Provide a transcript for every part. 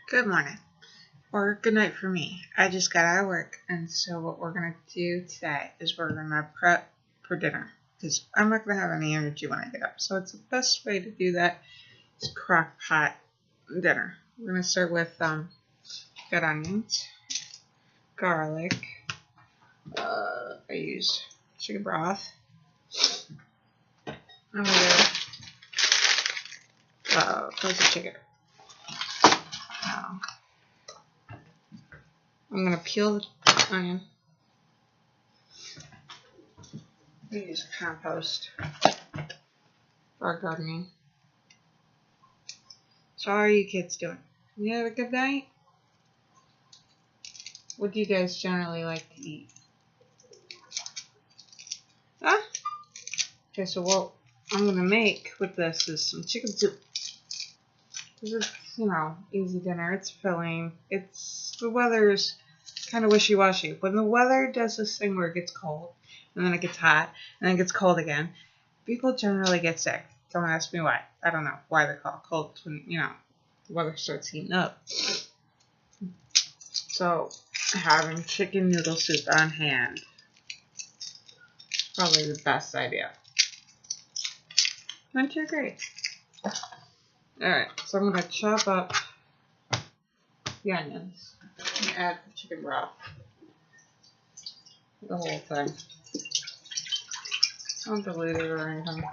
Good morning, or good night for me. I just got out of work, and so what we're going to do today is we're going to prep for dinner, because I'm not going to have any energy when I get up. So it's the best way to do that is crock pot dinner. We're going to start with red onions, garlic, I use chicken broth, I'm frozen chicken. I'm going to peel the onion. We use compost for our gardening. So how are you kids doing? You have a good night? What do you guys generally like to eat? Huh? Okay, so what I'm going to make with this is some chicken soup. This is, easy dinner. It's filling. The weather's kind of wishy-washy. When the weather does this thing where it gets cold, and then it gets hot, and then it gets cold again, people generally get sick. Don't ask me why. I don't know why they're called colds when, the weather starts heating up. So, having chicken noodle soup on hand is probably the best idea. Don't you agree? Alright, so I'm going to chop up the onions and add the chicken broth. The whole thing. Don't dilute it or anything.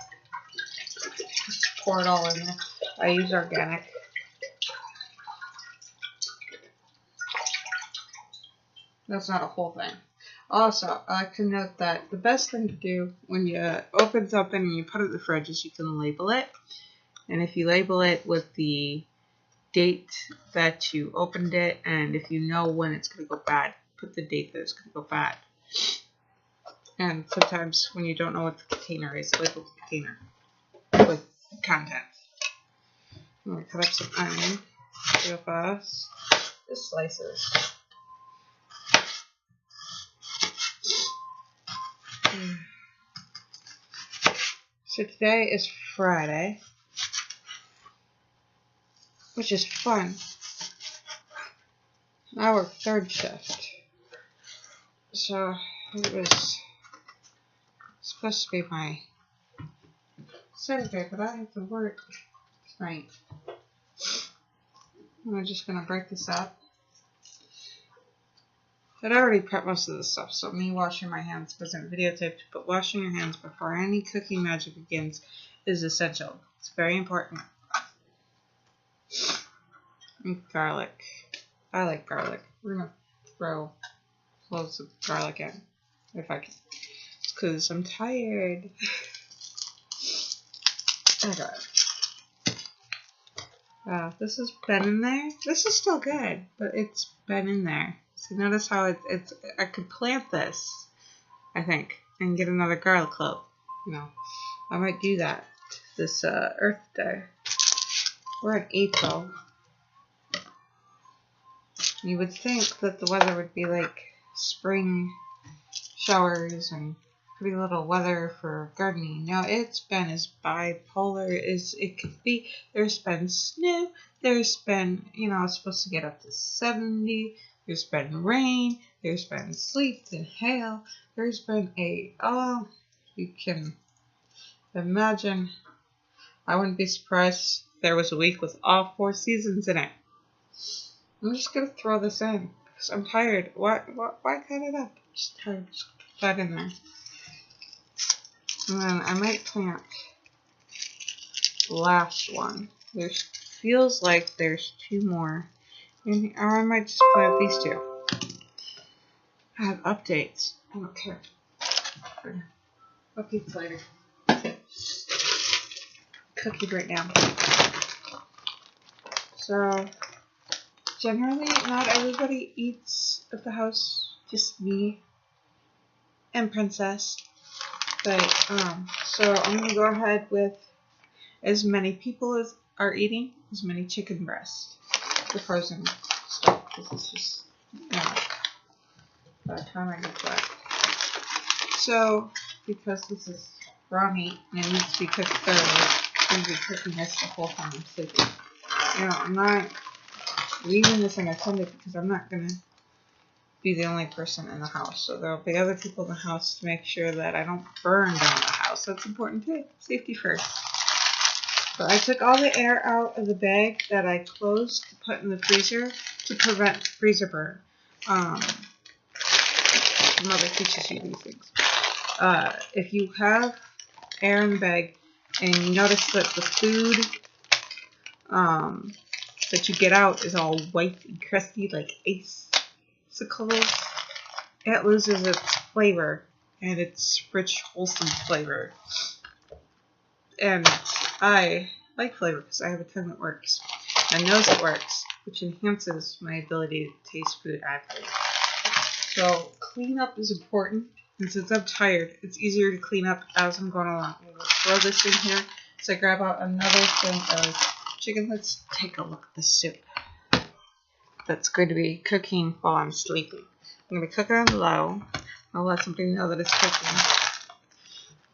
Just pour it all in there. I use organic. That's not a whole thing. Also, I like to note that the best thing to do when you open something and you put it in the fridge is you can label it. And if you label it with the date that you opened it, and if you know when it's going to go bad, put the date that it's going to go bad. And sometimes when you don't know what the container is, label the container with content. I'm going to cut up some onion real fast. Just slices. So today is Friday, which is fun. I work third shift, so it was supposed to be my Saturday, but I have to work tonight. I'm just gonna break this up. I'd already prepped most of this stuff, so me washing my hands wasn't videotaped, but washing your hands before any cooking magic begins is essential. It's very important. And garlic. I like garlic. We're gonna throw cloves of garlic in, if I can. It's because I'm tired. Okay. This has been in there. This is still good, but it's been in there. So notice how it's. I could plant this, I think, and get another garlic clove. I might do that this Earth Day. We're in April. You would think that the weather would be like spring showers and pretty little weather for gardening. No, it's been as bipolar as it could be. There's been snow. There's been, it's supposed to get up to 70. There's been rain. There's been sleet and hail. There's been you can imagine. I wouldn't be surprised if there was a week with all 4 seasons in it. I'm just going to throw this in because I'm tired. Why cut it up? I'm just tired. Just put that in there. And then I might plant the last one. Feels like there's 2 more in here. Or I might just plant these 2. I have updates. I don't care. Updates later. Cooking right now. So, generally, not everybody eats at the house. Just me and Princess. But, so I'm going to go ahead with as many people as are eating, as many chicken breasts. The frozen stuff. This is just, by the time I get that. So, because this is raw meat and it needs to be cooked thoroughly, I'm going to be cooking this the whole time I'm sleeping. I'm not leaving this unattended because I'm not going to be the only person in the house. So there will be other people in the house to make sure that I don't burn down the house. That's important too. Safety first. So I took all the air out of the bag that I closed to put in the freezer to prevent freezer burn. Mother teaches you these things. If you have air in the bag and you notice that the food that you get out is all white and crusty like icicles, it loses its flavor and its rich, wholesome flavor. And I like flavor because I have a tongue that works and knows it works, which enhances my ability to taste food accurately. So cleanup is important, and since I'm tired, it's easier to clean up as I'm going along. I'm going to throw this in here. So I grab out another thing of chicken. Let's take a look at the soup that's going to be cooking while I'm sleeping. I'm going to cook it on low. I'll let somebody know that it's cooking.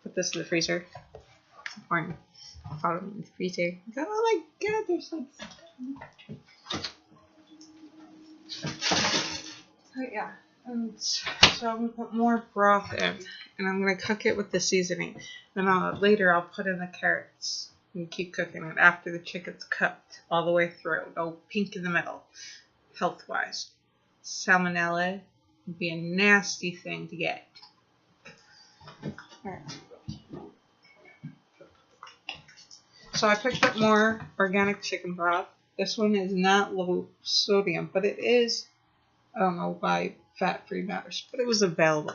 Put this in the freezer. It's important. I'll put it in the freezer. Oh my god, there's like oh yeah. And so I'm going to put more broth in, and I'm going to cook it with the seasoning. Then later I'll put in the carrots and keep cooking it after the chicken's cooked all the way through. No pink in the middle, health-wise. Salmonella would be a nasty thing to get. Alright. So I picked up more organic chicken broth. This one is not low sodium, but it is, I don't know why fat-free matters, but it was available.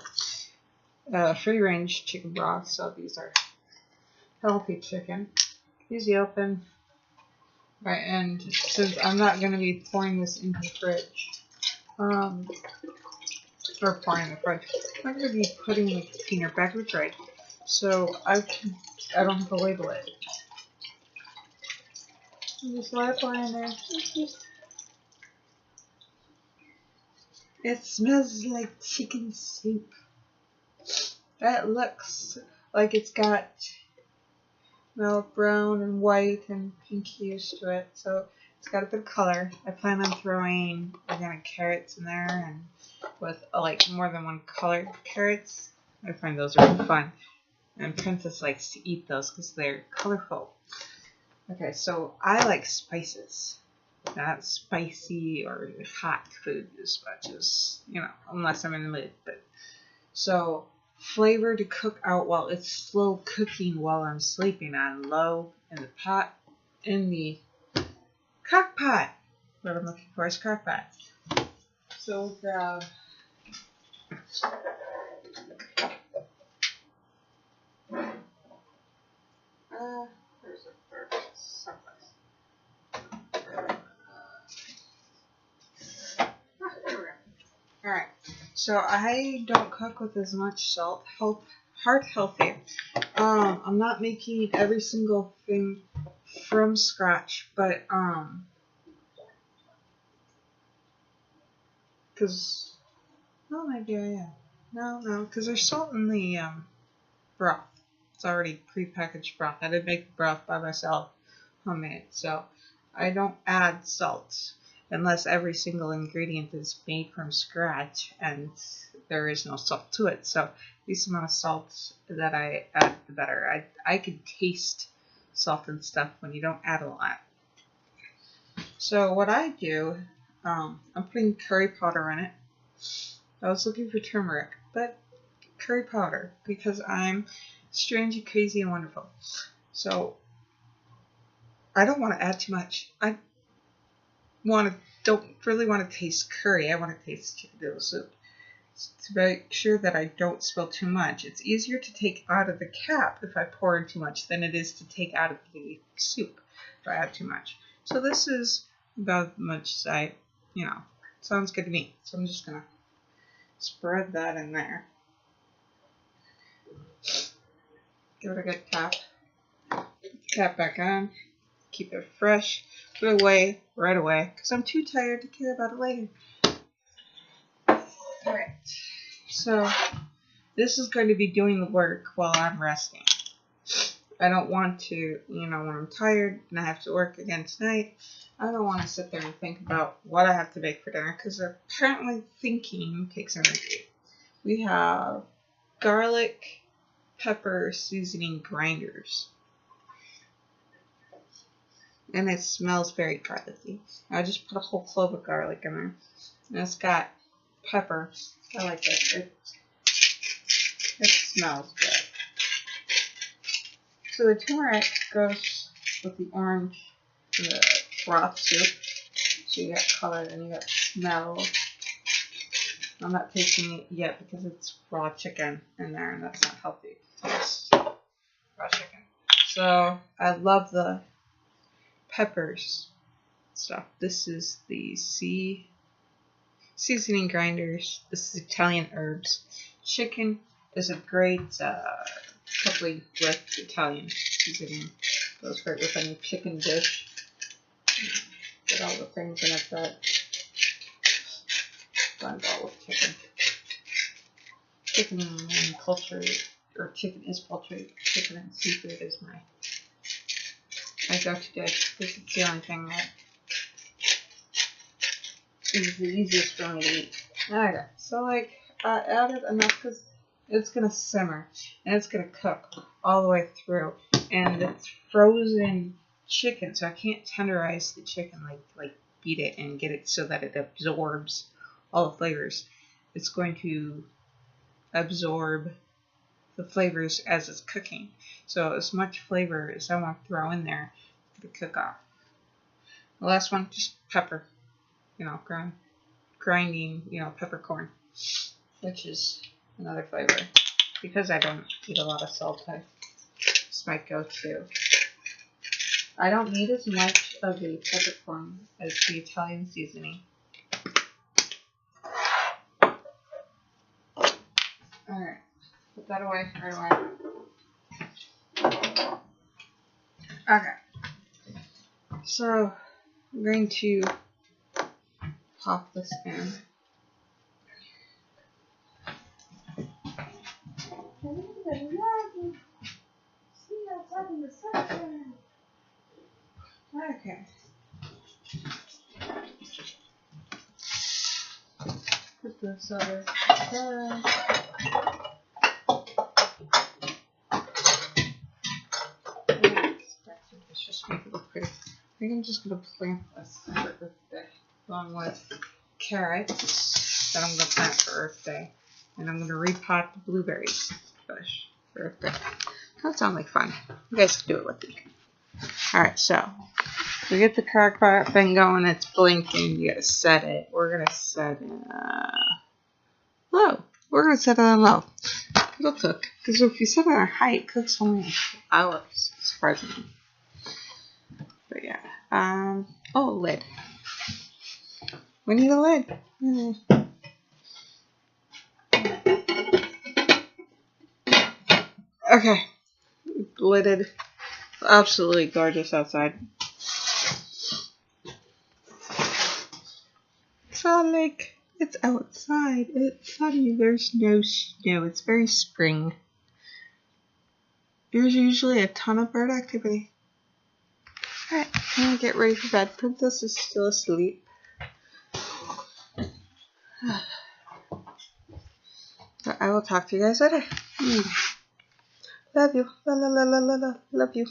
Free-range chicken broth, so these are healthy chicken. Easy open. Right, and since I'm not going to be pouring this into the fridge, or pouring in the fridge, I'm going to be putting the container back in the tray, so I don't have to label it. Just let it pour in there. It smells like chicken soup. That looks like it's got brown and white and pink hues to it, so it's got a bit of color. I plan on throwing organic carrots in there, and with like more than one color carrots. I find those are fun, and Princess likes to eat those because they're colorful. Okay, so I like spices. Not spicy or hot food as much as, unless I'm in the mood. But so flavor to cook out while it's slow cooking while I'm sleeping on low in the pot, in the crock pot. What I'm looking for is crock pot. So grab there's a bird someplace. Alright, so I don't cook with as much salt. Heart healthy. I'm not making every single thing from scratch, but because maybe I am. No, because there's salt in the broth. It's already prepackaged broth. I didn't make the broth by myself, homemade, so I don't add salt unless every single ingredient is made from scratch and there is no salt to it. So the least amount of salt that I add, the better. I can taste salt and stuff when you don't add a lot. So what I do, I'm putting curry powder in it. I was looking for turmeric, but curry powder, because I'm strange and crazy and wonderful. So I don't want to add too much. I don't really want to taste curry. I want to taste chicken noodle soup. To make sure that I don't spill too much. It's easier to take out of the cap if I pour in too much than it is to take out of the soup if I add too much. So this is about as much as I, sounds good to me. So I'm just going to spread that in there. Give it a good tap. Tap back on. Keep it fresh. Put it away right away because I'm too tired to care about it later. Alright, so this is going to be doing the work while I'm resting. I don't want to, when I'm tired and I have to work again tonight, I don't want to sit there and think about what I have to make for dinner because apparently thinking takes energy. We have garlic, pepper, seasoning grinders. And it smells very garlicky. I just put a whole clove of garlic in there. And it's got pepper. I like it. It smells good. So the turmeric goes with the orange, the broth soup. So you got color and you got smell. I'm not tasting it yet because it's raw chicken in there and that's not healthy. It's raw chicken. So I love the peppers stuff. This is the seasoning grinders. This is Italian herbs. Chicken is a great coupled with Italian seasoning. Goes great with any chicken dish. Get all the things in it that blend all with chicken. Chicken and poultry, or chicken is poultry. Chicken and seafood is my go-to dish. This is the only thing that is the easiest for me to eat. Okay, so like I added enough because it's gonna simmer and it's gonna cook all the way through, and it's frozen chicken, so I can't tenderize the chicken like beat it and get it so that it absorbs all the flavors. It's going to absorb the flavors as it's cooking. So as much flavor as I want to throw in there to cook off. The last one, just pepper, grinding, peppercorn, which is another flavor. Because I don't eat a lot of salt, this might go to. I don't need as much of the peppercorn as the Italian seasoning. Alright, put that away right away. Okay. So, I'm going to pop this in. Okay. Put this over there. Let's just make it look pretty. I think I'm just going to plant this for Earth Day, along with carrots that I'm going to plant for Earth Day. And I'm going to repot the blueberries bush for Earth Day. That sounds like fun. You guys can do it with me. Alright, so we get the crock pot thing going, it's blinking, you gotta set it. We're gonna set it low. We're gonna set it on low. It'll cook. Because if you set it on high, it cooks only hours, surprisingly. But yeah. Oh, lid. We need a lid. Okay. Lidded. Absolutely gorgeous outside. It's outside. It's sunny. There's no snow. It's very spring. There's usually a ton of bird activity. Alright, I'm gonna get ready for bed. Princess is still asleep. But I will talk to you guys later. Love you. La la la la la la. Love you.